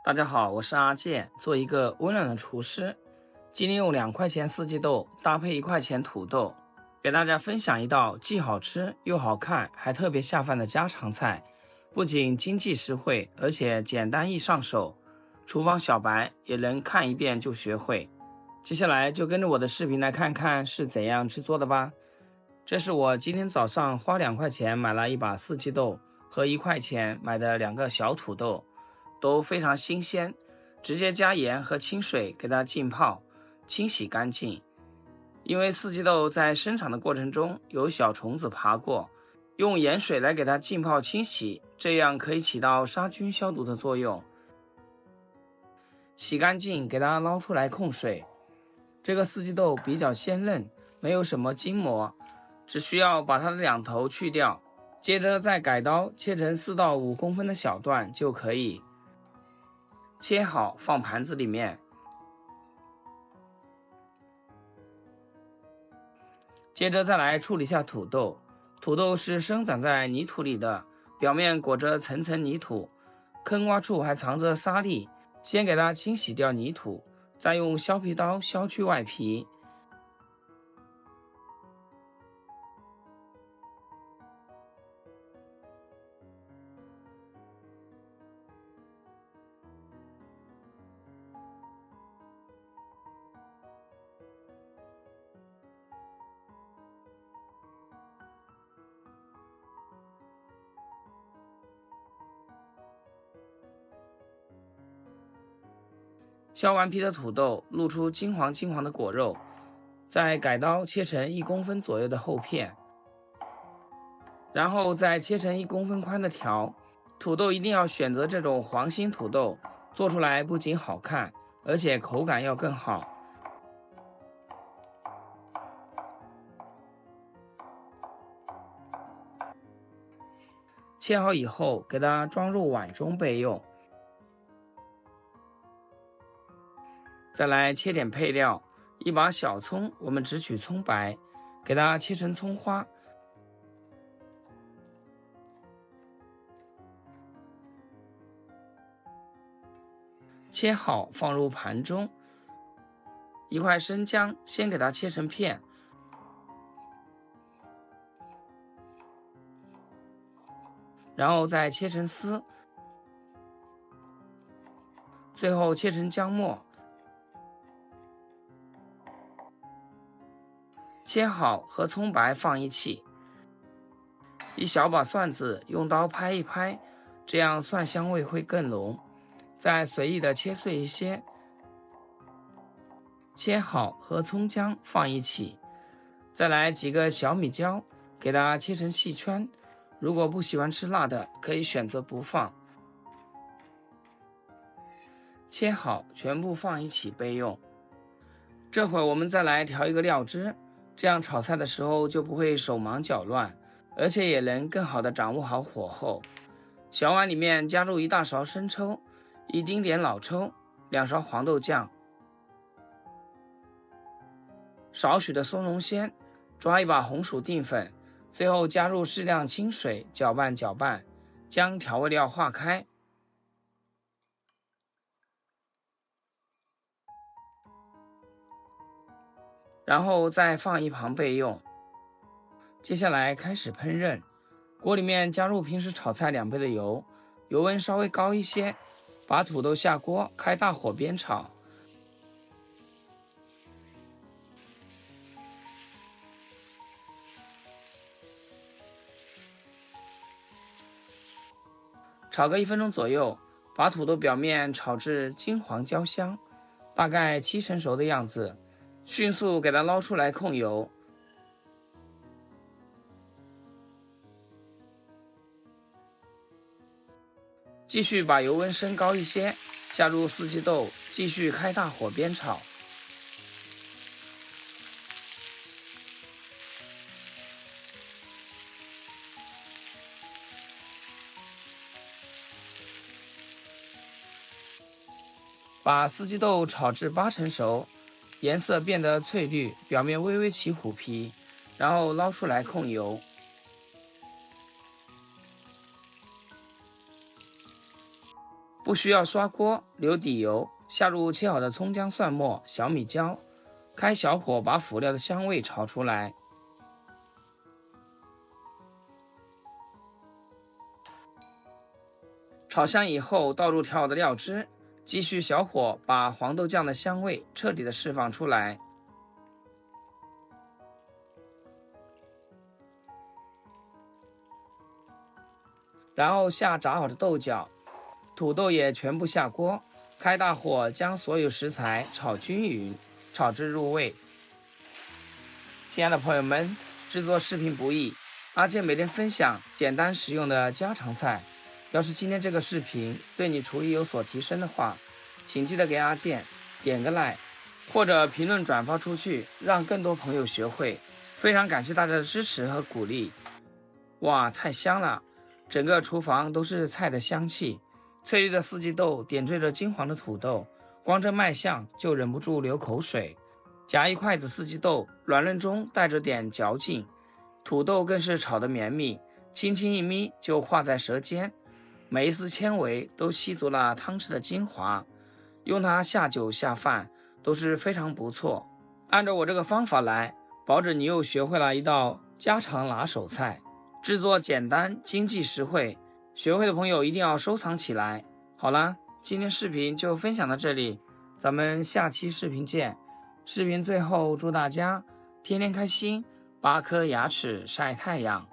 大家好，我是阿健，做一个温暖的厨师。今天用2块钱四季豆搭配1块钱土豆，给大家分享一道既好吃又好看，还特别下饭的家常菜。不仅经济实惠，而且简单易上手，厨房小白也能看一遍就学会。接下来就跟着我的视频来看看是怎样制作的吧。这是我今天早上花2块钱买了一把四季豆和1块钱买的2个小土豆，都非常新鲜，直接加盐和清水给它浸泡，清洗干净。因为四季豆在生长的过程中有小虫子爬过，用盐水来给它浸泡清洗，这样可以起到杀菌消毒的作用。洗干净给它捞出来控水。这个四季豆比较鲜嫩，没有什么筋膜，只需要把它的2头去掉，接着再改刀切成4到5公分的小段就可以。切好放盘子里面。接着再来处理一下土豆。土豆是生长在泥土里的，表面裹着层层泥土，坑洼处还藏着沙粒，先给它清洗掉泥土，再用削皮刀削去外皮。削完皮的土豆露出金黄金黄的果肉，再改刀切成1公分左右的厚片，然后再切成1公分宽的条。土豆一定要选择这种黄心土豆，做出来不仅好看，而且口感要更好。切好以后，给它装入碗中备用。再来切点配料，一把小葱，我们只取葱白，给它切成葱花。切好放入盘中。1块生姜，先给它切成片，然后再切成丝，最后切成姜末。切好和葱白放一起。一小把蒜子用刀拍一拍，这样蒜香味会更浓。再随意的切碎一些。切好和葱姜放一起。再来几个小米椒，给它切成细圈。如果不喜欢吃辣的，可以选择不放。切好全部放一起备用。这会儿我们再来调一个料汁，这样炒菜的时候就不会手忙脚乱，而且也能更好的掌握好火候。小碗里面加入1大勺生抽，1丁点老抽，2勺黄豆酱，少许的松茸鲜，抓一把红薯淀粉，最后加入适量清水，搅拌搅拌，将调味料化开。然后再放一旁备用。接下来开始烹饪，锅里面加入平时炒菜2倍的油，油温稍微高一些，把土豆下锅，开大火煸炒。炒个1分钟左右，把土豆表面炒至金黄焦香，大概7成熟的样子，迅速给它捞出来控油。继续把油温升高一些，下入四季豆，继续开大火煸炒。把四季豆炒至8成熟，颜色变得翠绿，表面微微起虎皮，然后捞出来控油。不需要刷锅，留底油，下入切好的葱姜蒜末、小米椒，开小火把辅料的香味炒出来。炒香以后，倒入调好的料汁，继续小火把黄豆酱的香味彻底的释放出来。然后下炸好的豆角，土豆也全部下锅，开大火将所有食材炒均匀，炒至入味。亲爱的朋友们，制作视频不易，阿健每天分享简单实用的家常菜。要是今天这个视频对你厨艺有所提升的话，请记得给阿健点个 like， 或者评论转发出去，让更多朋友学会。非常感谢大家的支持和鼓励。哇，太香了！整个厨房都是菜的香气，翠绿的四季豆点缀着金黄的土豆，光这卖相就忍不住流口水。夹一筷子四季豆，软嫩中带着点嚼劲，土豆更是炒得绵密，轻轻一咪就化在舌尖，每一丝纤维都吸足了汤汁的精华，用它下酒下饭都是非常不错。按照我这个方法来，保准你又学会了一道家常拿手菜。制作简单经济实惠，学会的朋友一定要收藏起来。好啦，今天视频就分享到这里，咱们下期视频见。视频最后祝大家天天开心，8颗牙齿晒太阳。